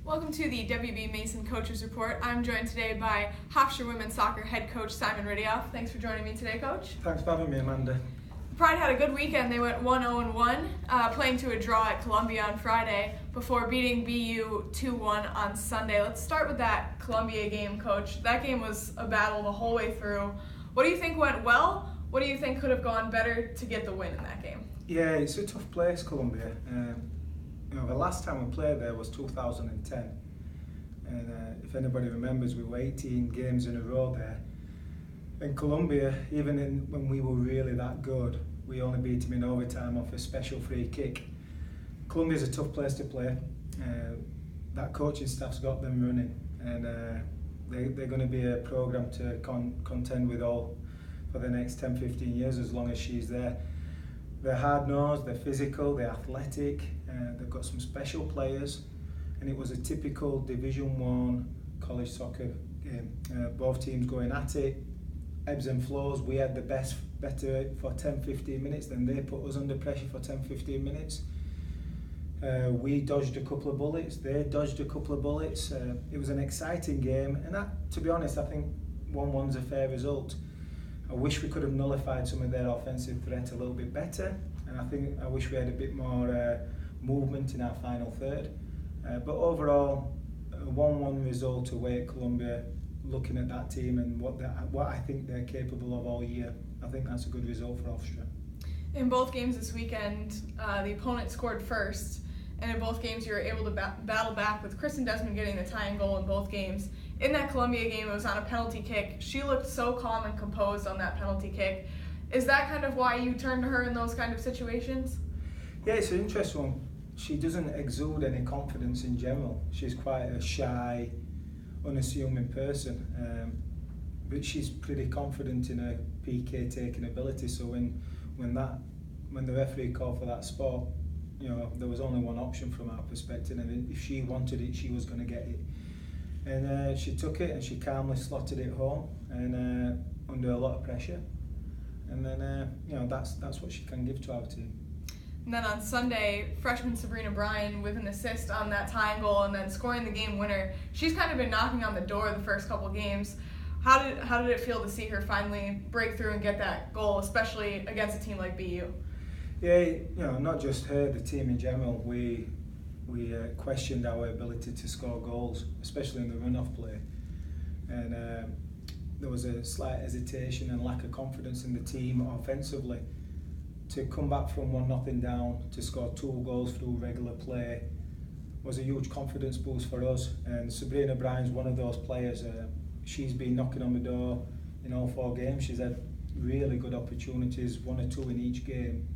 Welcome to the WB Mason Coaches Report. I'm joined today by Hofstra Women's Soccer Head Coach Simon Riddiough. Thanks for joining me today, Coach. Thanks for having me, Amanda. Pride had a good weekend. They went 1-0-1, playing to a draw at Columbia on Friday before beating BU 2-1 on Sunday. Let's start with that Columbia game, Coach. That game was a battle the whole way through. What do you think went well? What do you think could have gone better to get the win in that game? Yeah, it's a tough place, Columbia. The last time we played there was 2010, and if anybody remembers, we were 18 games in a row there. In Columbia, even when we were really that good, we only beat them in overtime off a special free kick. Columbia's a tough place to play. That coaching staff's got them running, and they're going to be a programme to contend with all for the next 10-15 years as long as she's there. They're hard-nosed, they're physical, they're athletic, they've got some special players, and it was a typical Division 1 college soccer game. Both teams going at it, ebbs and flows. We had the better for 10-15 minutes, then they put us under pressure for 10-15 minutes. We dodged a couple of bullets, they dodged a couple of bullets. It was an exciting game, and to be honest, I think 1-1's a fair result. I wish we could have nullified some of their offensive threat a little bit better, and I wish we had a bit more movement in our final third. But overall, a 1-1 result away at Columbia, looking at that team and what I think they're capable of all year, I think that's a good result for Hofstra. In both games this weekend, the opponent scored first, and in both games you were able to battle back with Kristen Desmond getting the tying goal in both games. In that Columbia game, it was on a penalty kick. She looked so calm and composed on that penalty kick. Is that kind of why you turn to her in those kind of situations? Yeah, it's an interesting one. She doesn't exude any confidence in general. She's quite a shy, unassuming person, but she's pretty confident in her PK taking ability. So when the referee called for that spot, there was only one option from our perspective, and if she wanted it, she was going to get it. And she took it and she calmly slotted it home, and under a lot of pressure. And then that's what she can give to our team. And then on Sunday, freshman Sabrina Bryan with an assist on that tying goal and then scoring the game winner. She's kind of been knocking on the door the first couple games. How did it feel to see her finally break through and get that goal, especially against a team like BU? Yeah, not just her, the team in general. We questioned our ability to score goals, especially in the run-off play, and there was a slight hesitation and lack of confidence in the team offensively. To come back from 1-0 down to score 2 goals through regular play was a huge confidence boost for us, and Sabrina Bryan's one of those players. She's been knocking on the door in all 4 games. She's had really good opportunities, 1 or 2 in each game.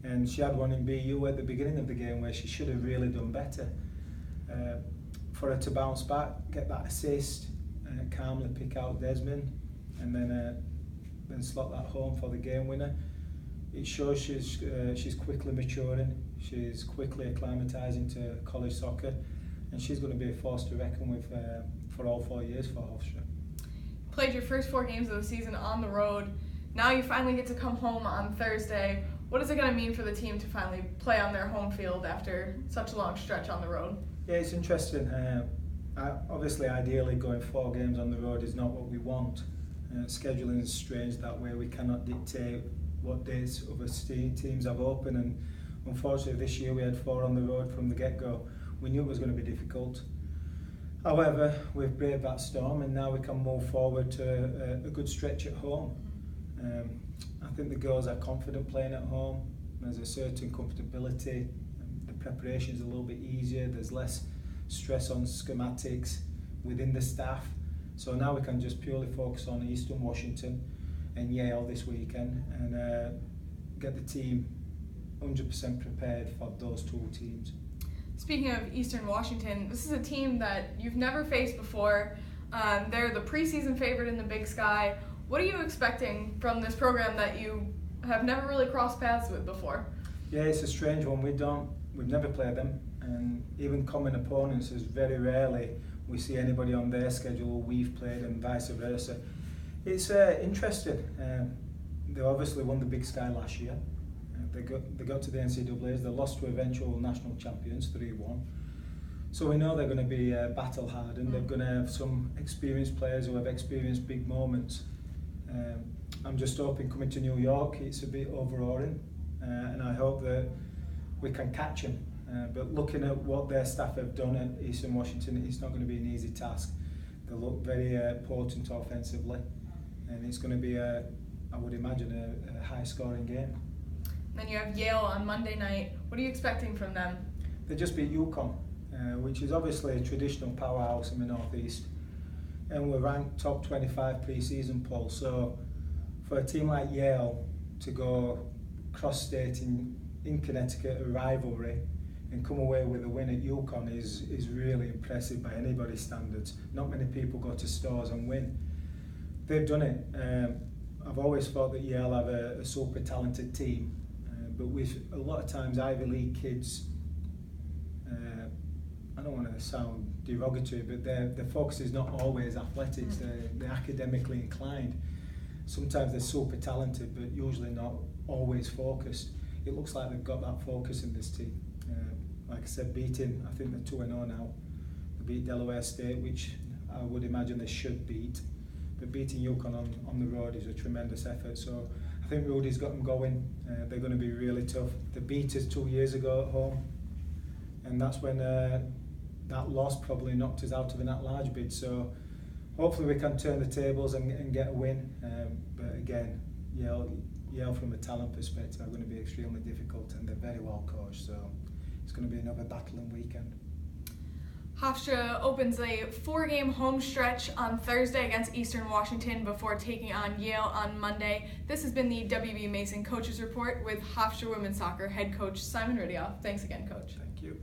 And she had one in BU at the beginning of the game where she should have really done better. For her to bounce back, get that assist, calmly pick out Desmond, and then slot that home for the game winner. It shows she's quickly maturing, she's quickly acclimatising to college soccer, and she's going to be a force to reckon with for all 4 years for Hofstra. Played your first 4 games of the season on the road. Now you finally get to come home on Thursday. What is it going to mean for the team to finally play on their home field after such a long stretch on the road? Yeah, it's interesting. Obviously, ideally, going 4 games on the road is not what we want. Scheduling is strange that way. We cannot dictate what days other teams have open, and unfortunately this year we had 4 on the road from the get-go. We knew it was going to be difficult. However, we've braved that storm, and now we can move forward to a good stretch at home. I think the girls are confident playing at home. There's a certain comfortability. The preparation is a little bit easier. There's less stress on schematics within the staff. So now we can just purely focus on Eastern Washington and Yale this weekend, and get the team 100% prepared for those 2 teams. Speaking of Eastern Washington, this is a team that you've never faced before. They're the preseason favorite in the Big Sky. What are you expecting from this program that you have never really crossed paths with before? Yeah, it's a strange one. We've never played them, and even common opponents is very rarely we see anybody on their schedule we've played, and vice versa. It's interesting. They obviously won the Big Sky last year. They got to the NCAAs. They lost to eventual national champions 3-1. So we know they're going to be battle hard, and they're going to have some experienced players who have experienced big moments. I'm just hoping coming to New York it's a bit overawing, and I hope that we can catch them. But looking at what their staff have done at Eastern Washington, it's not going to be an easy task. They look very potent offensively, and it's going to be, I would imagine, a high-scoring game. Then you have Yale on Monday night. What are you expecting from them? They just beat UConn, which is obviously a traditional powerhouse in the Northeast, and we're ranked top 25 pre-season poll. So for a team like Yale to go cross-state in Connecticut, a rivalry, and come away with a win at UConn is really impressive by anybody's standards. Not many people go to Stores and win. They've done it. I've always thought that Yale have a super talented team, but with a lot of times Ivy League kids, I don't want to sound derogatory, but their focus is not always athletics. They're academically inclined. Sometimes they're super talented, but usually not always focused. It looks like they've got that focus in this team. Like I said, beating, I think they're 2-0 now. They beat Delaware State, which I would imagine they should beat. But beating UConn on the road is a tremendous effort. So I think Rudy's got them going. They're going to be really tough. They beat us 2 years ago at home, and that's when that loss probably knocked us out of an at-large bid. So hopefully we can turn the tables and get a win. But again, Yale from a talent perspective are going to be extremely difficult, and they're very well coached. So it's going to be another battling weekend. Hofstra opens a 4-game home stretch on Thursday against Eastern Washington before taking on Yale on Monday. This has been the WB Mason Coaches Report with Hofstra Women's Soccer head coach Simon Riddiough. Thanks again, Coach. Thank you.